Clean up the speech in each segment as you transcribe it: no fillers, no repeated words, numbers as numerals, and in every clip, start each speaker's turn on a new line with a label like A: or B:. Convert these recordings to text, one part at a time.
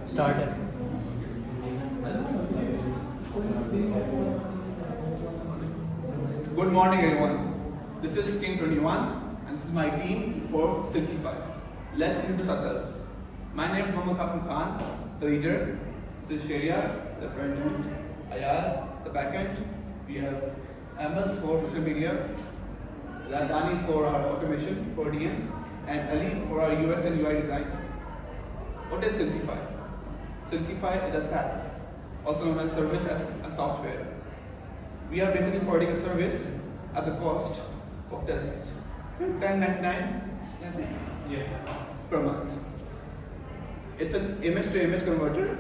A: Start it.
B: Good morning, everyone. This is Team 21, and this is my team for Silkify. Let's introduce ourselves. My name is Mohammad Qasim Khan, the leader. This is Sharia, the front end. Ayaz, the back end. We have Ahmed for social media, Dani for our automation for DMs, and Ali for our UX and UI design. What is Silkify? Silkify is a SaaS, also known as service as a software. We are basically providing a service at the cost of just $10.99 per month. It's an image-to-image converter.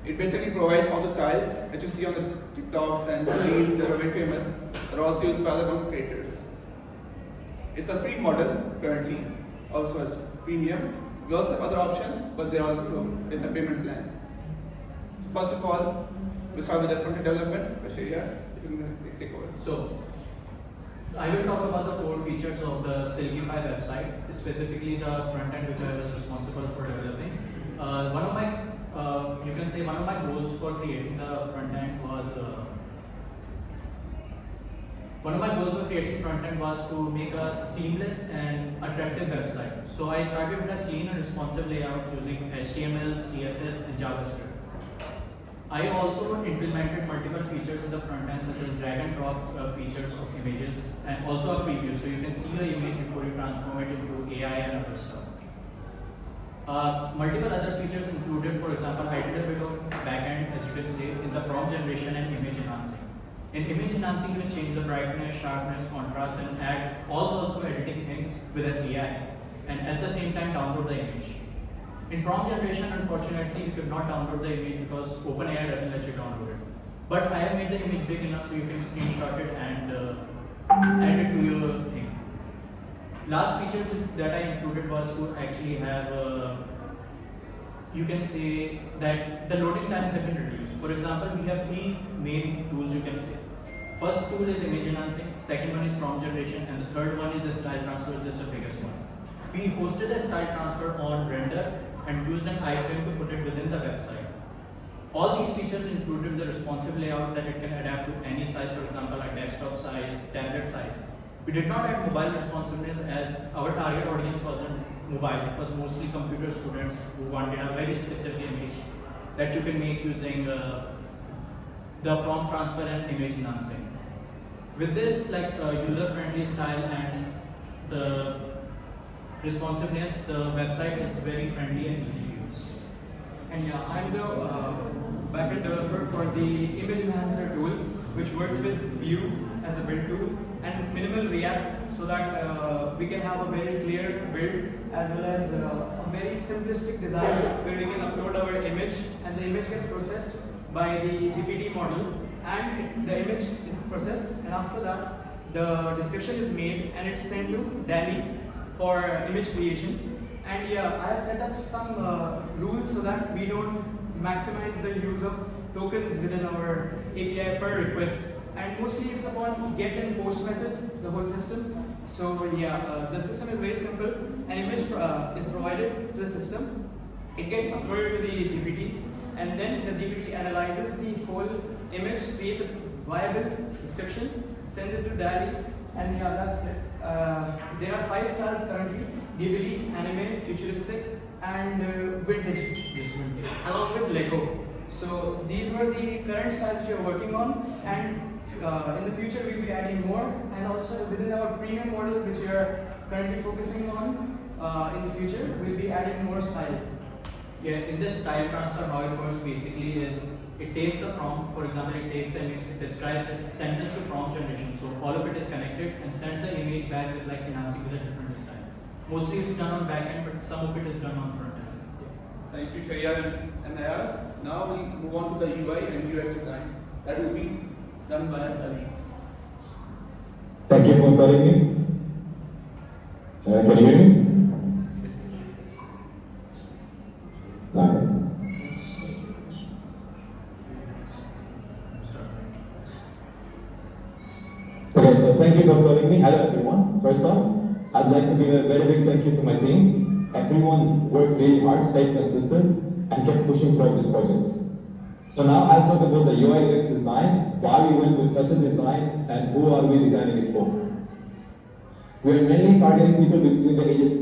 B: It basically provides all the styles that you see on the TikToks and Reels that are very famous, that are also used by other content creators. It's a free model currently, also as freemium. We also have other options, but they're also in the payment plan. So first of all, we'll start with the front-end development. Sharia, if you can take over.
A: So, I will talk about the core features of the Silkify website, specifically the front end which I was responsible for developing. One of my goals for creating the front end was to make a seamless and attractive website. So I started with a clean and responsive layout using HTML, CSS, and JavaScript. I also implemented multiple features in the front end, such as drag and drop features of images, and also a preview, so you can see the image before you transform it into AI and other stuff. Multiple other features included, for example, I did a bit of backend, as you can see, in the prompt generation and image enhancing. In image enhancing, you can change the brightness, sharpness, contrast, and add all sorts of editing things with an AI, and at the same time download the image. In prompt generation, unfortunately, you cannot download the image because OpenAI doesn't let you download it. But I have made the image big enough so you can screenshot it and add it to your thing. Last features that I included was to actually have, you can say that the loading times have been reduced. For example, we have three main tools you can say. First tool is image enhancing, second one is prompt generation, and the third one is the style transfer, which is the biggest one. We hosted a style transfer on Render and used an iframe to put it within the website. All these features included the responsive layout that it can adapt to any size, for example, a desktop size, tablet size. We did not add mobile responsiveness as our target audience wasn't mobile. It was mostly computer students who wanted a very specific image that you can make using the prompt transfer and image enhancing. With this user-friendly style and the responsiveness, the website is very friendly and easy to use.
C: And yeah, I'm the backend developer for the image enhancer tool, which works with Vue as a build tool and minimal React, so that we can have a very clear build as well as a very simplistic design where we can upload our image and the image gets processed by the GPT model, and the image is processed, and after that the description is made and it's sent to DALL-E for image creation. And yeah, I have set up some rules so that we don't maximize the use of tokens within our API per request, and mostly it's upon get and post method, the whole system. So yeah, the system is very simple. An image is provided to the system, it gets uploaded to the GPT, and then the GPT analyzes the whole image, creates a viable description, sends it to DALL-E, and yeah, that's it. There are 5 styles currently: Ghibli, anime, futuristic, and vintage, along with Lego. So these were the current styles we are working on, and in the future we'll be adding more, and also within our premium model, which we are currently focusing on, in the future we'll be adding more styles.
A: Yeah, in this style transfer, how it works basically is it takes the prompt, for example, it takes the image, it describes it, sends it to prompt generation. So all of it is connected and sends the image back with enhancing with a different style. Mostly it's done on backend, but some of it is done on front end.
B: Thank you, Sharia and Ayaz. Now we move on to the UI and UX design. That will be done by Ali.
D: Thank you for calling me. Can you hear me? Hi. Okay, so thank you for calling me. Hello everyone. First off, I'd like to give a very big thank you to my team. Everyone worked really hard, stayed consistent, and kept pushing throughout this project. So now I'll talk about the UI UX design, why we went with such a design, and who are we designing it for. We are mainly targeting people between the ages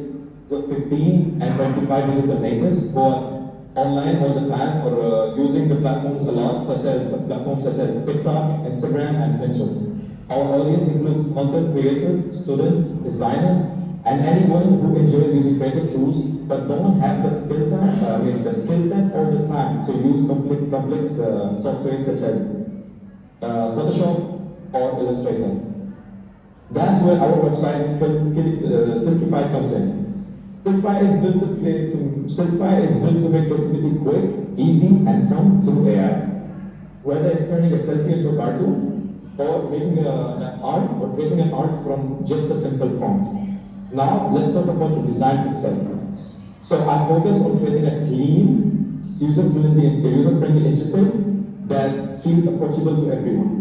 D: of 15 and 25 digital natives who are online all the time or using the platforms a lot, such as platforms such as TikTok, Instagram, and Pinterest. Our audience includes content creators, students, designers, and anyone who enjoys using creative tools but don't have the skill set or the time to use complex software such as Photoshop or Illustrator. That's where our website Silkify comes in. Silkify is built to make creativity quick, easy, and fun through AI. Whether it's turning a selfie into a cartoon, or making an art, or creating an art from just a simple prompt. Now, let's talk about the design itself. So I focus on creating a clean, user-friendly interface that feels approachable to everyone.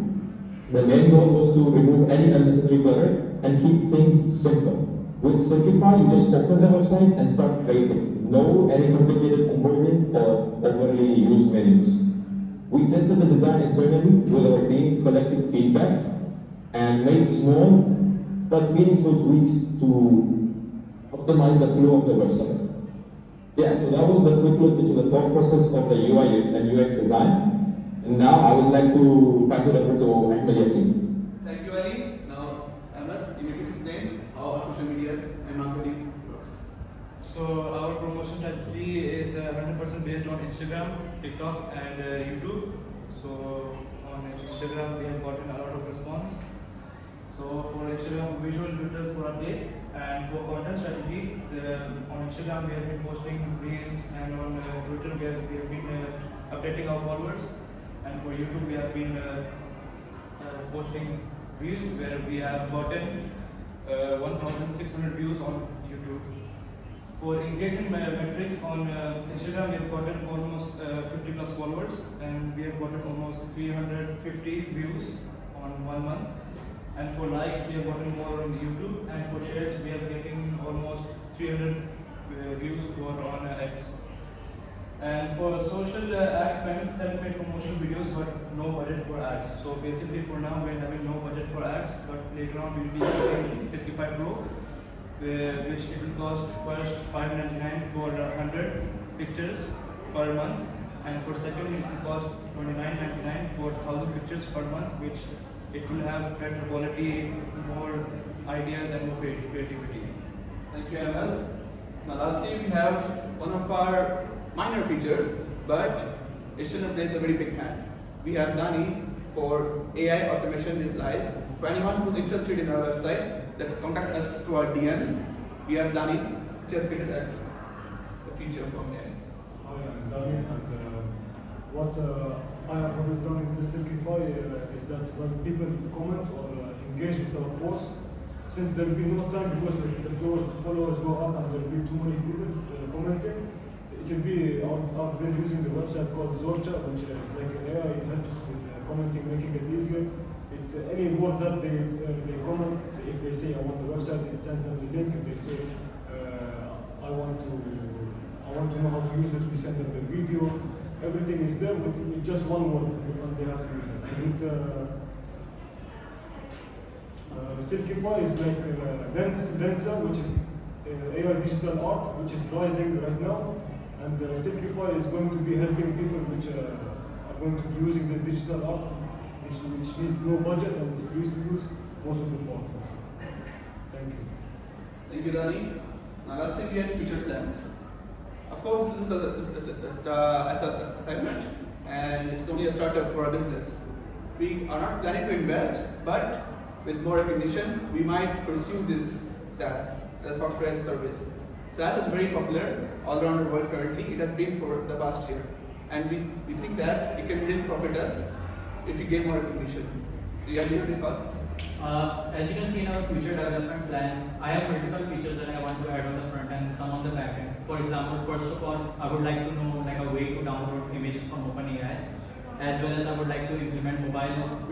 D: The main goal was to remove any unnecessary clutter and keep things simple. With Silkify, you just open the website and start creating. No any complicated onboarding or overly used menus. We tested the design internally with our team, collected feedbacks, and made small but meaningful tweaks to optimize the flow of the website. Yeah, so that was the quick look into the thought process of the UI and UX design. And now I would like to pass it over to Ahmed Yassin.
B: Thank you, Ali. Now, Ahmed, can you please explain how our social medias and marketing works?
C: So our promotion strategy is 100% based on Instagram, TikTok, and YouTube. So on Instagram we have gotten a lot of response. So for Instagram, visual filters for updates, and for content strategy, on Instagram we have been posting reels, and on Twitter we have been updating our followers, and for YouTube we have been posting reels where we have gotten 1,600 views on YouTube. For engagement metrics on Instagram, we have gotten almost 50 plus followers, and we have gotten almost 350 views on 1 month. And for likes, we have gotten more on YouTube, and for shares, we are getting almost 300 views for on X. And for social ad spend, self-made promotional videos, but no budget for ads. So basically, for now, we're having no budget for ads, but later on, we'll be getting Silkify Pro, which it will cost first $5.99 for 100 pictures per month, and for second, it will cost $29.99 for 1,000 pictures per month, which it will have better quality, more ideas, and more creativity.
B: Thank you, Ahmed. Now, lastly, we have one of our minor features, but it shouldn't place a very big hand. We have Dani for AI automation replies. For anyone who's interested in our website that contacts us through our DMs, we have Dani, which has created a feature from AI.
E: Hi, I'm Dani, and what I have already done in the Silkify is that when people comment or engage with our post, since there will be no time because if the followers go up and there will be too many people commenting, it will be I've been using the website called Zorcha, which is like an AI. It helps with commenting, making it easier. Any word that they comment, if they say I want the website, it sends them the link. If they say I want to know how to use this, we send them the video. Everything is there with just one word, and they have to use it. And Silkify is like Lensa, which is AI digital art, which is rising right now. And Silkify is going to be helping people which are going to be using this digital art, which needs no budget and it's free to use most of the part. Thank you.
B: Thank you, Dani. Now, last thing, we have future plans. Of course, this is a assignment, and it's only a startup for a business. We are not planning to invest, but with more recognition, we might pursue this SaaS, the software as a service. SaaS is very popular all around the world currently. It has been for the past year, and we think that it can really profit us if we get more recognition. Do you have any thoughts?
A: As you can see in our future development plan, I have multiple features that I want to add on the front end, some on the back end. For example, first of all, I would like to know like a way to download images from OpenAI, as well as I would like to implement mobile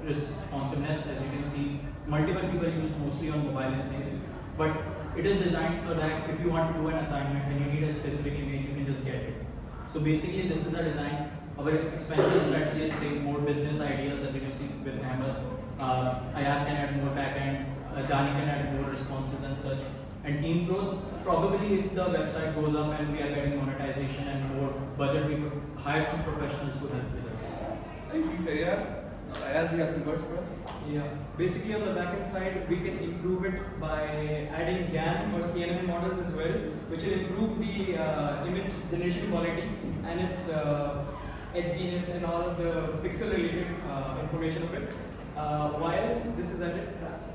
A: responsiveness. As you can see, multiple people use mostly on mobile and things, but it is designed so that if you want to do an assignment and you need a specific image, you can just get it. So basically, this is the design. Our expansion strategy is saying more business ideas, as you can see with Ahmed. Ayaz can add more backend, Dani can add more responses and such. And team growth, probably if the website goes up and we are getting monetization and more budget, we could hire some professionals to help with us.
B: Thank you, Sharia. Now, Ayaz, do you have some words for us?
C: Yeah, basically on the backend side, we can improve it by adding GAN or CNN models as well, which will improve the image generation quality and its HDness and all of the pixel related information of it. While this is added, that's it.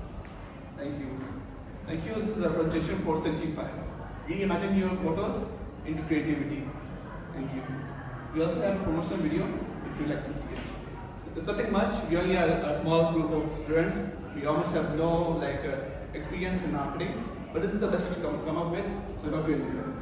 B: Thank you. Thank you. This is a presentation for Silkify. Reimagine your photos into creativity. Thank you. We also have a promotional video if you'd like to see it. It's nothing much. We only are a small group of students. We almost have no experience in marketing, but this is the best we can come up with. So I hope you enjoy.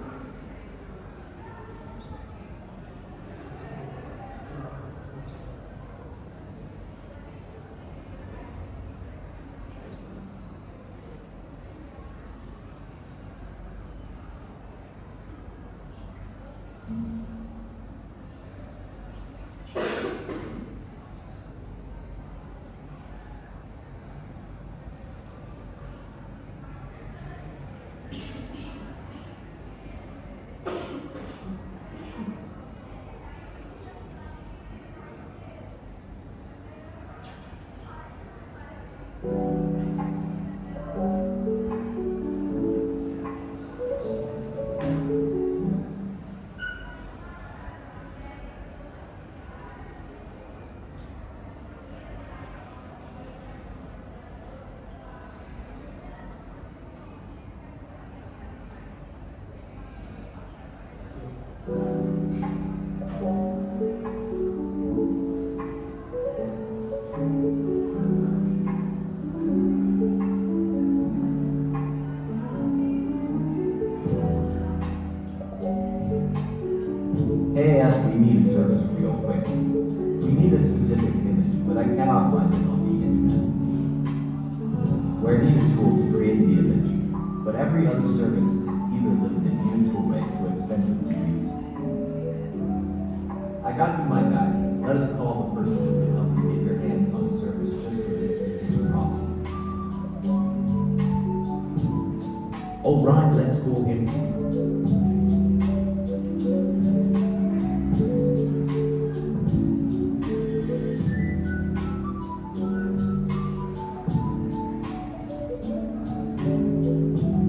D: Hey, Ash, we need a service real quick. We need a specific image, but I cannot find it on the internet. We need a tool to create the image, but every other service is either limited useful way too expensive to use. I got you my guy. Let us call the person who can help you get your hands on a service just for this specific problem. Alright, let's call him.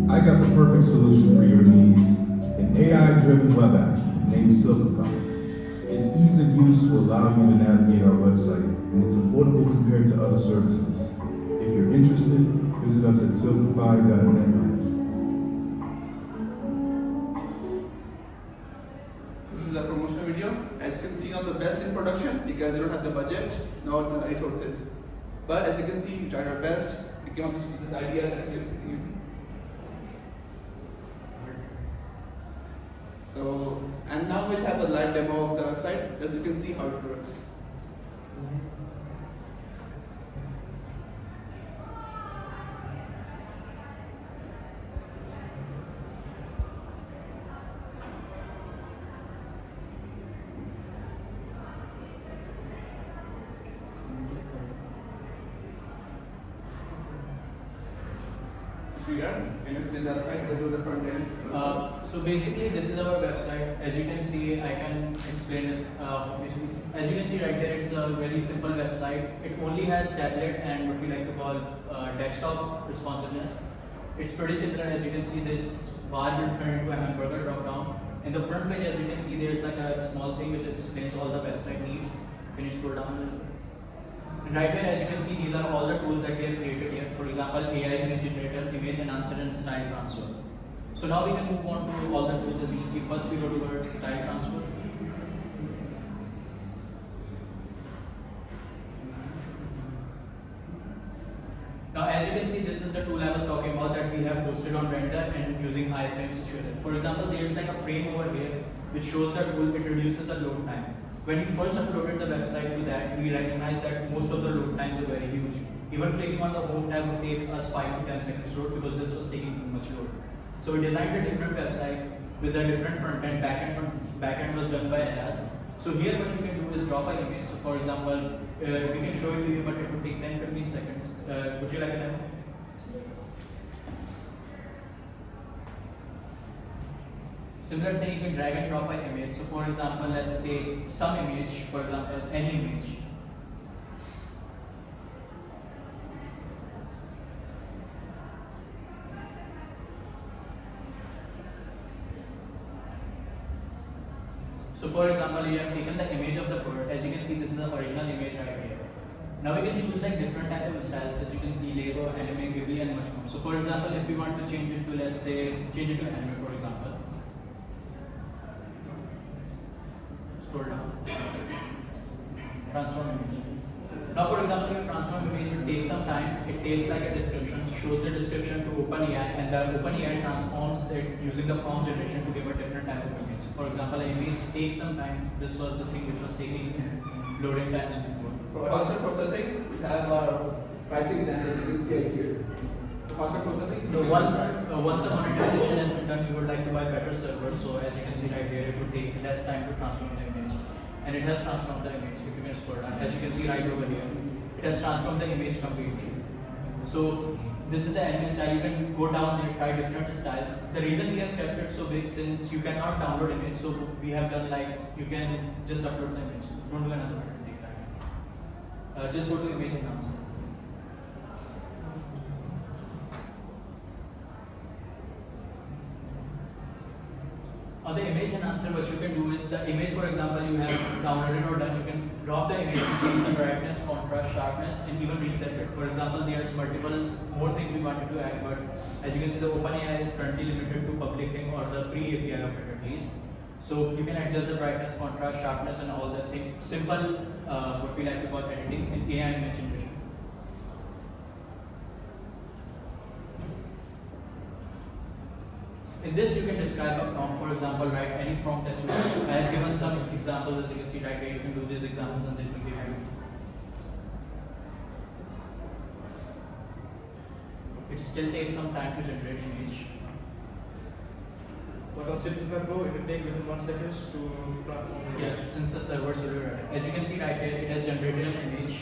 F: I got the perfect solution for your needs. An AI-driven web app named Silkify. Its ease of use will allow you to navigate our website, and it's affordable compared to other services. If you're interested, visit us at silkify.net.
B: This is a promotional video. As you can see, not the best in production because we don't have the budget nor the resources. But as you can see, we tried our best. We came up with this idea that you. So, and now we'll have a live demo of the website, as you can see how it works. So yeah, can you explain the other side? Let's do the front end.
A: So basically, this is our website. As you can see, I can explain it. As you can see right there, it's a very simple website. It only has tablet and what we like to call desktop responsiveness. It's pretty similar. As you can see, this bar will turn into a hamburger drop down. In the front page, as you can see, there's like a small thing which explains all the website needs. Can you scroll down a little bit? And right here, as you can see, these are all the tools that we have created here. For example, AI image generator, image enhancer, and style transfer. So now we can move on to all the tools. As you can see, first we go towards style transfer. Now, as you can see, this is the tool I was talking about that we have hosted on Render and using iframes situated. For example, there's like a frame over here which shows the tool, it reduces the load time. When we first uploaded the website to that, we recognized that most of the load times were very huge. Even clicking on the home tab would take us 5 to 10 seconds load because this was taking too much load. So we designed a different website with a different front end. Backend was done by us. So here what you can do is drop an image. So for example, we can show it to you, but it would take 10-15 seconds. Would you like a demo? Similar thing, you can drag and drop an image. So for example, let's take some image, for example, any image. So for example, you have taken the image of the bird. As you can see, this is the original image right here. Now we can choose like different type of styles. As you can see, Lego, anime, Ghibli, and much more. So for example, if we want to change it to, let's say, change it to anime, for example. Scroll down. Transform image. Now for example, if you transform image, it takes some time. It takes like a description, shows the description to OpenAI, and the OpenAI transforms it using the prompt generation to give a different type of image. For example, an image takes some time. This was the thing which was taking loading times before.
B: For faster processing, we have our pricing and scale here. For faster processing,
A: So once the monetization has been done, we would like to buy better servers. So as you can see right here, it would take less time to transform the image, and it has transformed the image. If you can scroll down, as you can see right over here, it has transformed the image completely. So this is the anime style. You can go down and try different styles. The reason we have kept it so big, since you cannot download image, so we have done like you can just upload the image. Don't do another one. Take that. Just go to image enhancer. On the image enhancer, what you can do is the image, for example, you have downloaded or done, you can drop the image, change the brightness, contrast, sharpness, and even reset it. For example, there's multiple more things we wanted to add, but as you can see, the OpenAI is currently limited to public thing or the free API of it at least. So you can adjust the brightness, contrast, sharpness, and all the things. Simple, what we like to call editing in AI image generation. In this, you can describe a prompt, for example, write any prompt that you want. I have given some examples, as you can see right here. You can do these examples and then it will give you. It still takes some time to generate image.
C: But on Silkify Pro, it will take within 1 second to transform the image.
A: Yes, since the server is already ready. As you can see right here, it has generated an image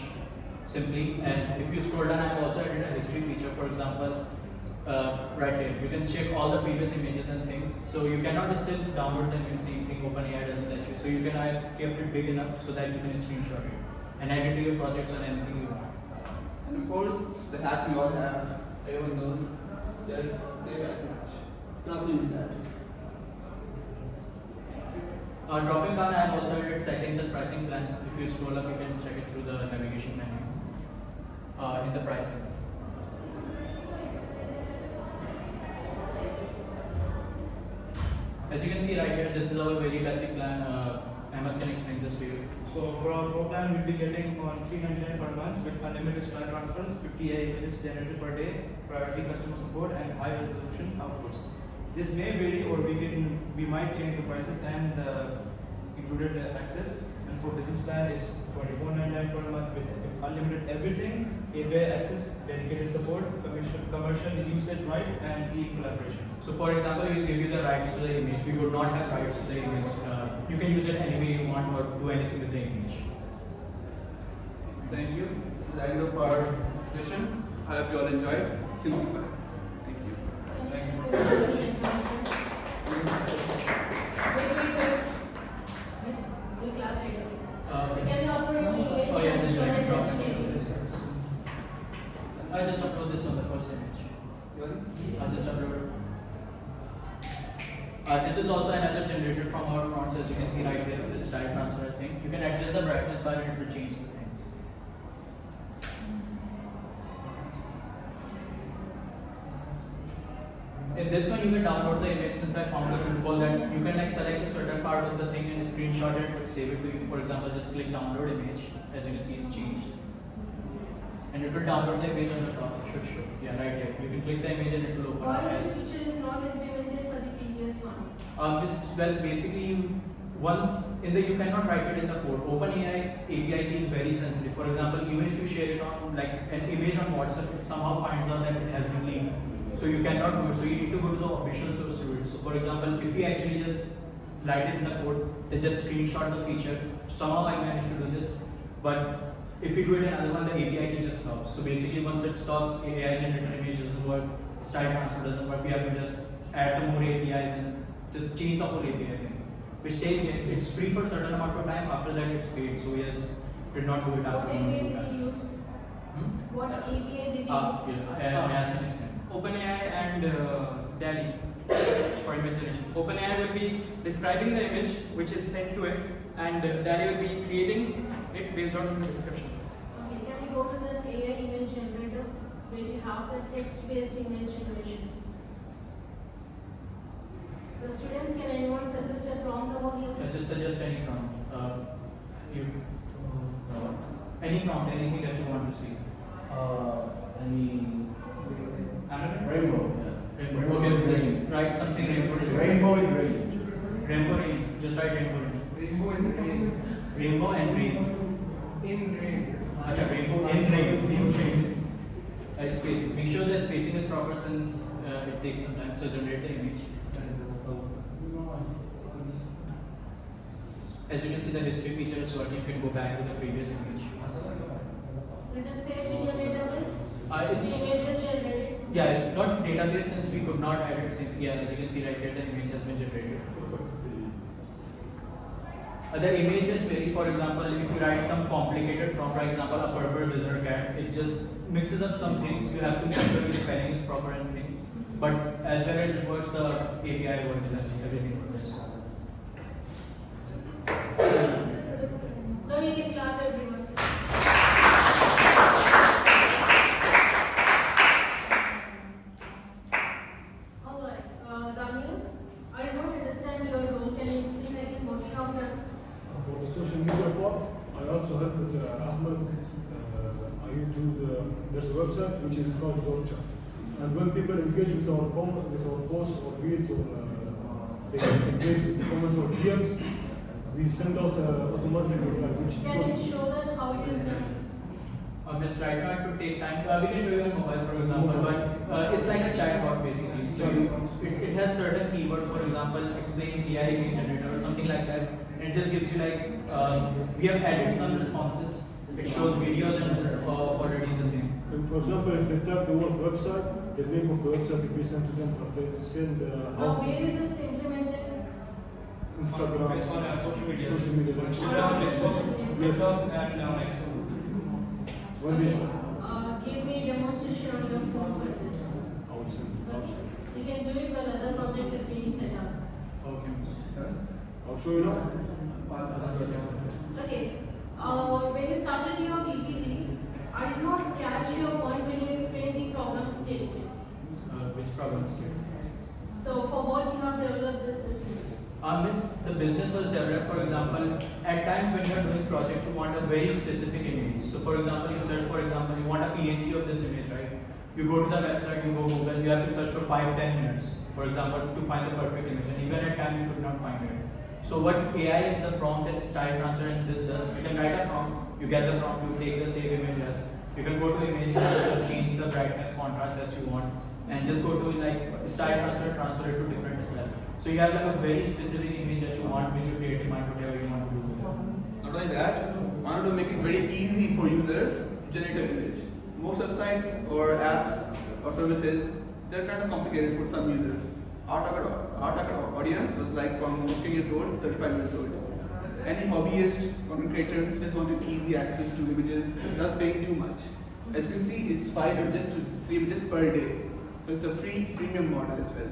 A: simply. And if you scroll down, I have also added a history feature. For example, right here, you can check all the previous images and things. So you cannot still download them and see thing OpenAI doesn't let you. So you can have kept it big enough so that you can screenshot it and add it to your projects or anything you want.
B: and of course, the hack we all have, everyone knows, just save as much. You can also use that.
A: Dropping down, I have also added settings and pricing plans. If you scroll up, you can check it through the navigation menu in the pricing. As you can see right here, this is our very basic plan. Ahmed can explain this to you.
C: So for our pro plan, we'll be getting on $399 per month with unlimited style transfers, 50 AI images generated per day, priority customer support, and high resolution outputs. This may vary, or we might change the prices and included access. And for business plan, it's $24.99 per month with unlimited everything, API access, dedicated support, commercial usage rights, and team collaborations.
A: So for example, we will give you the rights to the image. We would not have rights to the image. You can use it any way you want or do anything with the image.
B: Thank you. This is the end of our session. I hope you all enjoyed. Silkify. Thank you.
C: Thanks.
A: Oh yeah, this right. I just upload this on the first image. I'll just upload it. This is also another generated from our prompts, as you can see right here with style transfer thing. You can adjust the brightness bar and it will change the things. In this one, you can download the image. Since I found a loophole that you can like select a certain part of the thing and screenshot it and save it to you. For example, just click download image. As you can see, it's changed. And it will download the image on the top. It should show. Yeah, right here. You can click the image and it will open.
G: Why this feature is not implemented for the previous one?
A: Well, basically, once in the you cannot write it in the code. OpenAI API key is very sensitive. For example, even if you share it on like an image on WhatsApp, it somehow finds out that it has been leaked. So you cannot do it. So you need to go to the official source to do it. So for example, if we actually just write it in the code, they just screenshot the feature. Somehow I managed to do this, but if we do it in another one, the API can just stop. So basically, once it stops, AI generated image doesn't work, style transfer doesn't work. We have to just add the more APIs and just change the whole API thing, which takes it's free for a certain amount of time. After that, it's paid. So we just did not do it
G: What
A: after.
G: API did you use? What API did you use?
A: Yeah, I asked him explain.
C: OpenAI and DALL-E for image generation. OpenAI will be describing the image which is sent to it, and DALL-E will be creating it based on the description.
G: Okay, can we go to the AI image generator where you have the text-based image generation? So students, can anyone suggest a prompt over here?
A: Just suggest any prompt. Any prompt, anything that you want to see. Rainbow. Rainbow. Okay, just write something rainbow.
H: Rainbow in rain.
A: Rainbow rain. Just write rainbow rain.
H: Rainbow in rain.
A: Rainbow and rain.
H: In rain.
A: Acha, rainbow in rain. In rain. Space. Make sure the spacing is proper since it takes some time. So generate the image. As you can see, the history feature is working. You can go back to the previous image.
G: Is it saved in your database?
A: It's
G: The image is generated.
A: yeah, not database since we could not add it. Yeah, as you can see right here, the image has been generated. The image will vary. For example, if you write some complicated prompt, for example, a purple lizard cat, it just mixes up some things. You have to make sure your spelling is proper and things. But as well as it works, the API works and everything works.
G: Now you can clap everyone. Alright, Daniel, I don't understand your role. Can you explain again what you have done?
E: For the social media part, I also helped with Ahmed. I YouTube, there's a website which is called Zorcha. And when people engage with our posts or reads or they engage with comments or DMs, we send out automatic reply.
G: Can you show that how it is done?
A: Miss, right now it would take time. We can show you on mobile, for example, but it's like a chatbot basically. So it has certain keywords, for example, explain AI image generator or something like that. And it just gives you like, we have added some responses. It shows videos and already the same.
E: And for example, if they type the word website, the link of the website will be sent to them. If they send
G: Where is this implemented?
E: Instagram,
C: It's on social media.
E: social media.
C: It's on Facebook,
E: Yes.
C: and X.
E: When they,
G: Give me a demonstration on your phone for this.
E: I will send.
G: Okay? You can do it while other project is being set up.
A: Okay.
E: I'll show you now.
G: Okay. When you started your PPT, I did not catch your point when you explained the problem statement.
A: Which problem statement?
G: So for what you have developed this business?
A: Miss, the business was developed, for example, at times when you are doing projects, you want a very specific image. So for example, you search, for example, you want a PNG of this image, right? You go to the website, you go Google, you have to search for 5-10 minutes, for example, to find the perfect image. And even at times you could not find it. So what AI, the prompt and style transfer and this does, you can write a prompt, you get the prompt, you take the save image as, you can go to image and change the brightness, contrast as you want, and just go to like style transfer it to different styles. So you have like a very specific image that you want, which you create in mind, whatever you want to do with it.
B: Not only that, I wanted to make it very easy for users to generate an image. Most websites or apps or services, they're kind of complicated for some users. Our target audience was like from 16 years old to 35 years old. Any hobbyist, content creators just wanted easy access to images without paying too much. As you can see, it's 5 images to 3 images per day. So it's a free freemium model as well.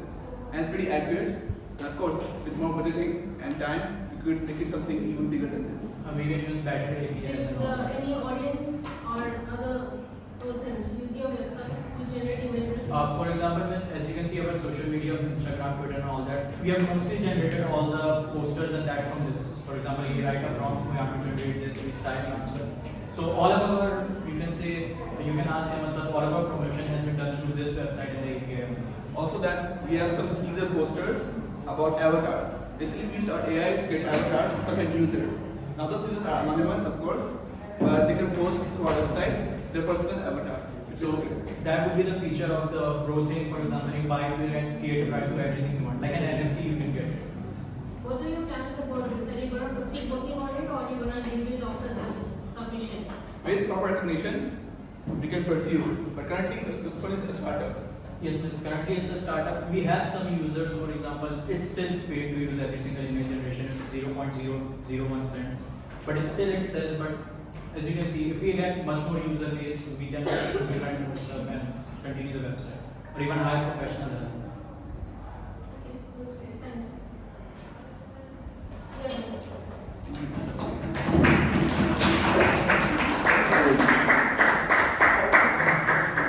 B: And it's pretty accurate. And of course, with more budgeting and time, you could make it something even bigger than this.
A: We can use better APIs
G: Did
A: and all.
G: any audience or other persons use your website to generate images?
A: For example, miss, as you can see our social media, Instagram, Twitter and all that, we have mostly generated all the posters and that from this. For example, you write a prompt, we have to generate this, we style transfer. So all of our, you can say, you can ask him, all of our promotion has been done through this website and the API.
B: Also, we have some teaser posters about avatars. Basically, we use our AI to create avatars for certain users. Now, those users are anonymous, of course, but they can post to our website their personal avatar.
A: So that would be the feature of the Pro thing. For example, you buy it, you can create a right to everything you want. Like an NFT, you can get it.
G: What are your plans about this? Are you going to proceed working on it or are you going to leave it after this submission?
B: With proper recognition, we can pursue. But currently, it's a startup.
A: Yes, miss. Currently, it's a startup. We have some users, for example, it's still paid to use every single image generation. It's 0.001 cents. But it still exists. But as you can see, if we get much more user base, we can implement more stuff and continue the website or even hire professional help.